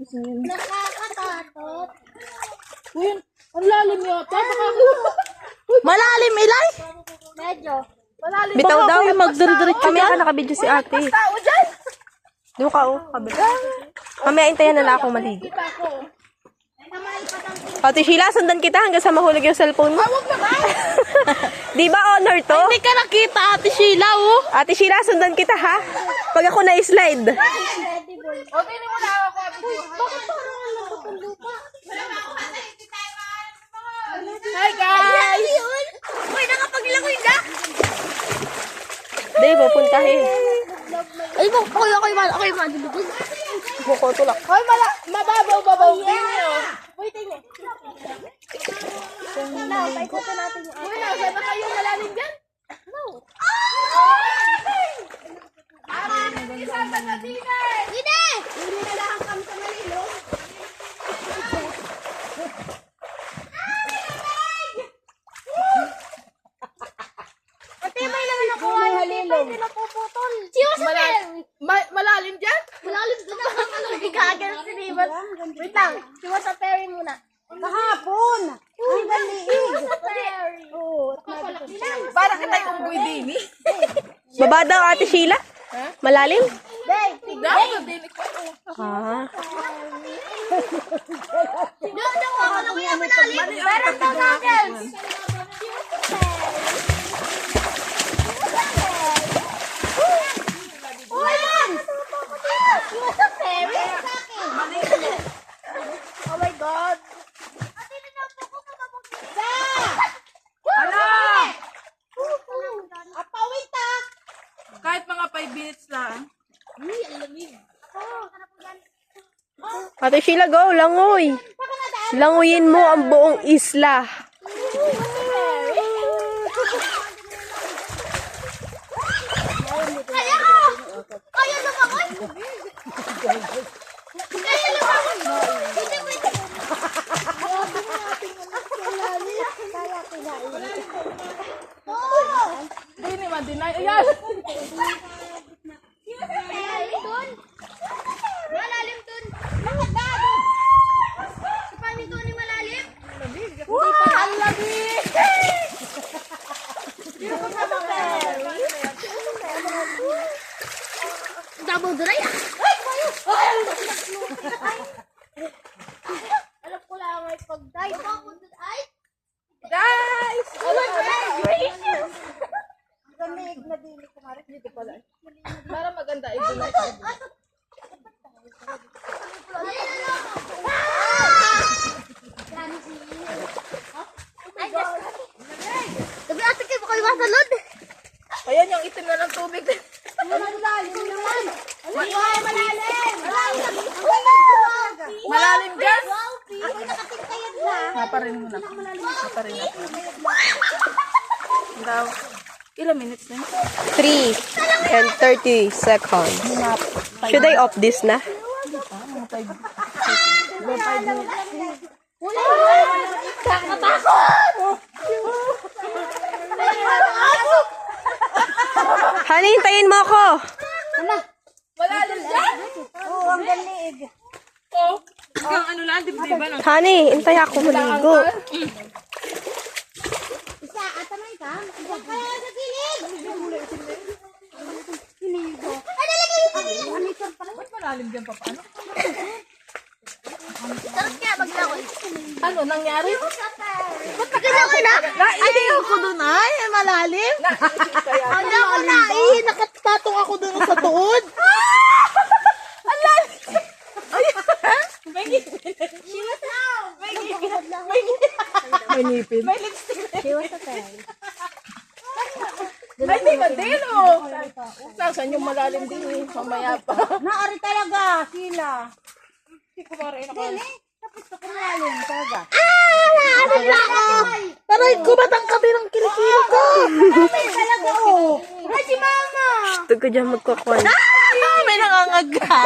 Nakakatakot. Uy, ang lalim yata. Malalim, Ilay? Medyo. Malalim. Bitaw daw. Magdiridiretso Mamaya ka nakabidyo si ate. tao dyan. Doon ka, oh. Kabila. Mamaya intayan na lang ako maligo. Kita ko. Ate Sheila, sundan kita hanggang sa mahulog yung cellphone mo. Huwag na ba? Di ba honor to? Hindi ka nakita, Ate Sheila, oh. Ate Sheila, sundan kita ha. Pag ako na-slide. O, tingnan mo na ako. Bakit parang ang lambot ng lupa? Hi, guys. Uy, nakapaglangoy na! Di, pupuntahin. Ay, ako'y madulugod. Buko tulak. Hoy, mababaw-babaw din yun. Uy, tingnan. Paikutin natin yung Uy, nasa na kayo malalim dyan? Isama na din eh. Hindi! Hindi na lang kami sa malilo. Ate, may naman ako. Hindi na puputol. Siyo sa Malalim dyan? Malalim na naman. Ikagan si Rimas. Wait lang. Siwa sa Perry muna. Kahapon! Ang galiig! Siwa sa Perry. Oo. Para kita yung unggoy din eh. Baba daw, Ate Sheila. Malalim? Dapat din ko. Ah. Doon ako na kuya malalim. Meron daw goggles. Oh my God. Apawita! Kahit mga 5 minutes lang. Ate Sheila, go. Langoy. Langoyin mo ang buong isla. Kaya lumangoy. Kaya lumangoy. Hindi pwede. Hindi naman dinay. Ayan. Malalim dun. Malalim dun. Bakit ba? Paano dun yung malalim? Ang lamig. Double dry ah. Alam ko lang ay pag-dive. Ay! Guys. Galiig na dili ko marit. Dito pala. Para maganda i-dinay. Ay, gabi ate kayo ba kayo masalod? Ayan yung itim na ng tubig. Malalim naman! Malalim dyan. Ako'y nakatingkayan na. Naparin mo na. Naparin na. Daw. Ilang minutes na yun? 3 and 30 seconds. Should I off this na? Honey, hintayin mo ako. Malalim dyan. Oo, ang galiig. Oh. Hanggang ano lang, dibdiban. Honey, hintay ako maligo. Isa, atamay ka? Isa kaya sa gilid! Hinigo. Ay, nalagay yung pagilid. Monitor pa lang. Ba't malalim dyan pa paano? Sarap kaya maglangoy. Ano nangyari? Ba't naglangoy na? Ayaw ko dun ay, malalim. Kaya. Hindi ako na Nakatatong ako dun sa tuod. May ngipin. May lipstick. Ay, di ba din oh. Saan yung malalim din eh. Mamaya pa. Naari talaga sila. Hindi ko marin ako. Tapos ko malalim talaga. Ano na ako? Taray ko, ba't ang kabi ng kilikili ko? Ay, talaga oh. Ay, si mama. Gusto ko dyan magkakwan. May nangangaga.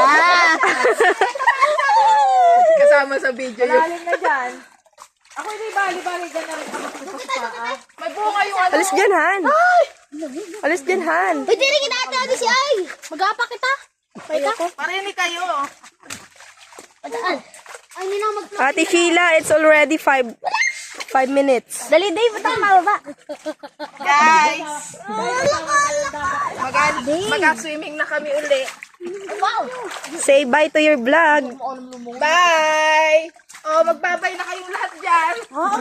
Kasama sa video yun. Malalim na dyan. Ako hindi bali-bali dyan na rin ako sa paa. May bunga yung ano. Alis dyan, Han. Alis dyan, Han. Pwede rin kita ate si Ay. Mag-apa kita. Parinig kayo. Ay, hindi na ako mag-vlog. Ate Sheila, it's already 5 minutes. Dali, Dave, ba't ako mababa? Guys, mag-swimming na kami uli. Say bye to your vlog. Bye! Oh, magbabay na kayong lahat dyan. Oo,